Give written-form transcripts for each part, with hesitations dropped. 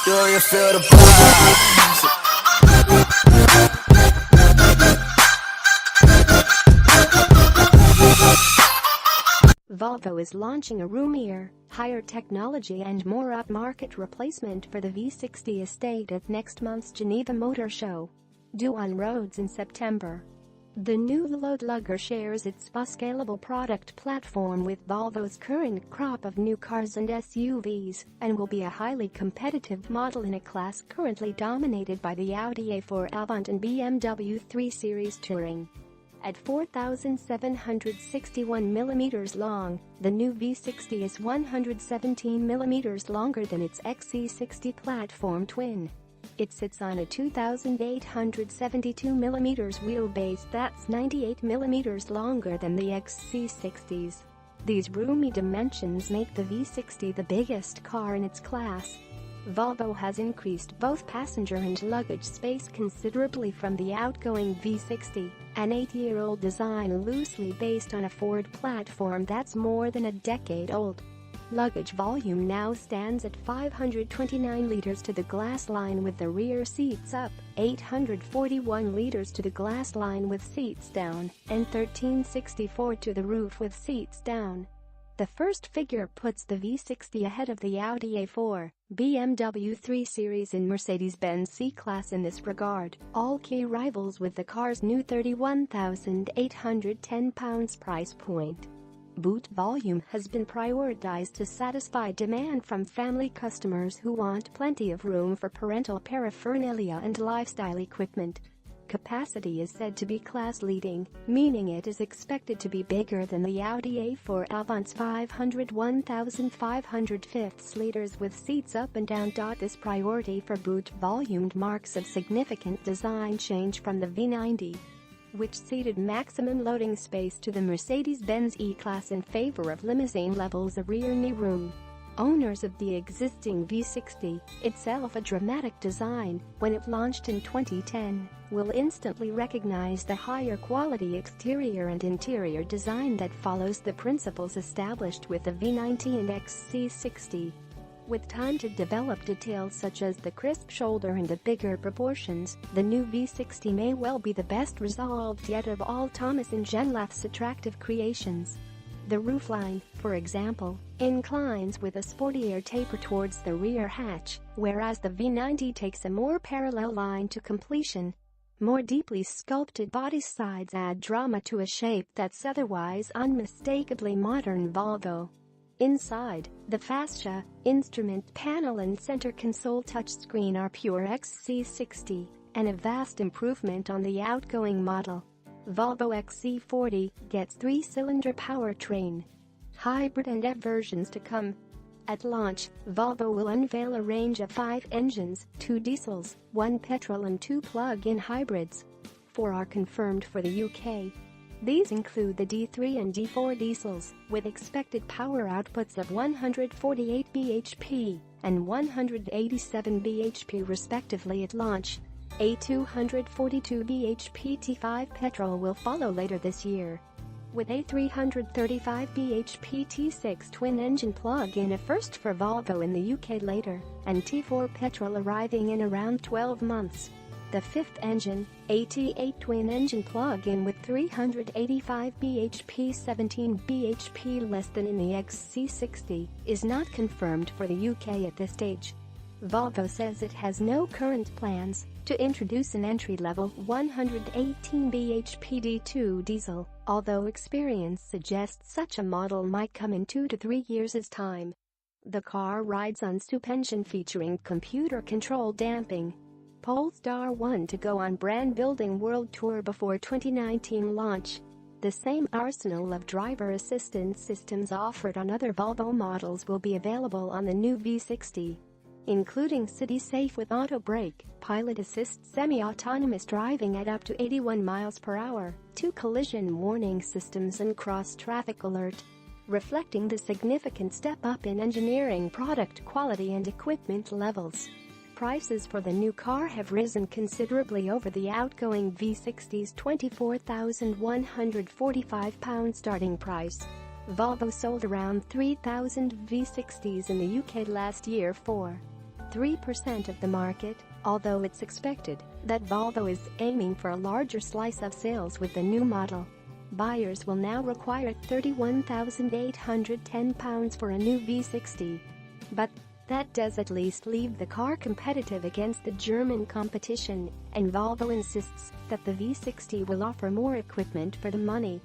Do you feel the vibes? Volvo is launching a Roomier, higher technology and more upmarket replacement for the V60 estate at next month's Geneva Motor Show, due on roads in September. The new load-lugger shares its scalable product platform with Volvo's current crop of new cars and SUVs, and will be a highly competitive model in a class currently dominated by the Audi A4 Avant and BMW 3 Series Touring. At 4,761 mm long, the new V60 is 117 mm longer than its XC60 platform twin. It sits on a 2,872 mm wheelbase that's 98 mm longer than the XC60s. These roomy dimensions make the V60 the biggest car in its class. Volvo has increased both passenger and luggage space considerably from the outgoing V60, an 8-year-old design loosely based on a Ford platform that's more than a decade old. Luggage volume now stands at 529 liters to the glass line with the rear seats up, 841 liters to the glass line with seats down, and 1364 to the roof with seats down. The first figure puts the V60 ahead of the Audi A4, BMW 3 Series and Mercedes-Benz C-Class in this regard, all key rivals with the car's new £31,810 price point. Boot volume has been prioritized to satisfy demand from family customers who want plenty of room for parental paraphernalia and lifestyle equipment. Capacity is said to be class-leading, meaning it is expected to be bigger than the Audi A4 Avant's 501,500 liters with seats up and down. This priority for boot volume marks a significant design change from the V90, which ceded maximum loading space to the Mercedes-Benz E-Class in favor of limousine levels of rear knee room. Owners of the existing V60, itself a dramatic design, when it launched in 2010, will instantly recognize the higher quality exterior and interior design that follows the principles established with the V90 and XC60. With time to develop details such as the crisp shoulder and the bigger proportions, the new V60 may well be the best resolved yet of all Thomas and Genlath's attractive creations. The roofline, for example, inclines with a sportier taper towards the rear hatch, whereas the V90 takes a more parallel line to completion. More deeply sculpted body sides add drama to a shape that's otherwise unmistakably modern Volvo. Inside, the fascia, instrument panel and center console touchscreen are pure XC60, and a vast improvement on the outgoing model. Volvo XC40 gets 3-cylinder powertrain. Hybrid and EV versions to come. At launch, Volvo will unveil a range of 5 engines, 2 diesels, 1 petrol and 2 plug-in hybrids. 4 are confirmed for the UK. These include the D3 and D4 diesels, with expected power outputs of 148 bhp and 187 bhp respectively at launch. A 242 bhp T5 petrol will follow later this year, with a 335 bhp T6 twin-engine plug-in a first for Volvo in the UK later, and T4 petrol arriving in around 12 months. The fifth engine, a T8 twin-engine plug-in with 385 bhp 17 bhp less than in the XC60, is not confirmed for the UK at this stage. Volvo says it has no current plans to introduce an entry-level 118 bhp D2 diesel, although experience suggests such a model might come in 2 to 3 years' time. The car rides on suspension featuring computer-controlled damping. Polestar 1 to go on brand-building world tour before 2019 launch. The same arsenal of driver assistance systems offered on other Volvo models will be available on the new V60, including City Safe with auto brake, pilot assist, semi-autonomous driving at up to 81 miles per hour, 2 collision warning systems and cross-traffic alert, reflecting the significant step up in engineering, product quality and equipment levels. Prices for the new car have risen considerably over the outgoing V60's £24,145 starting price. Volvo sold around 3,000 V60s in the UK last year for 3% of the market, although it's expected that Volvo is aiming for a larger slice of sales with the new model. Buyers will now require £31,810 for a new V60. But that does at least leave the car competitive against the German competition, and Volvo insists that the V60 will offer more equipment for the money.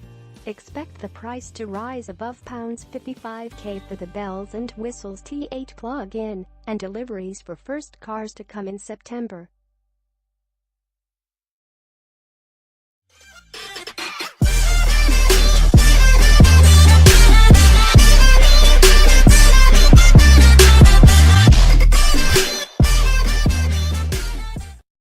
Expect the price to rise above £55,000 for the bells and whistles T8 plug-in, and deliveries for first cars to come in September.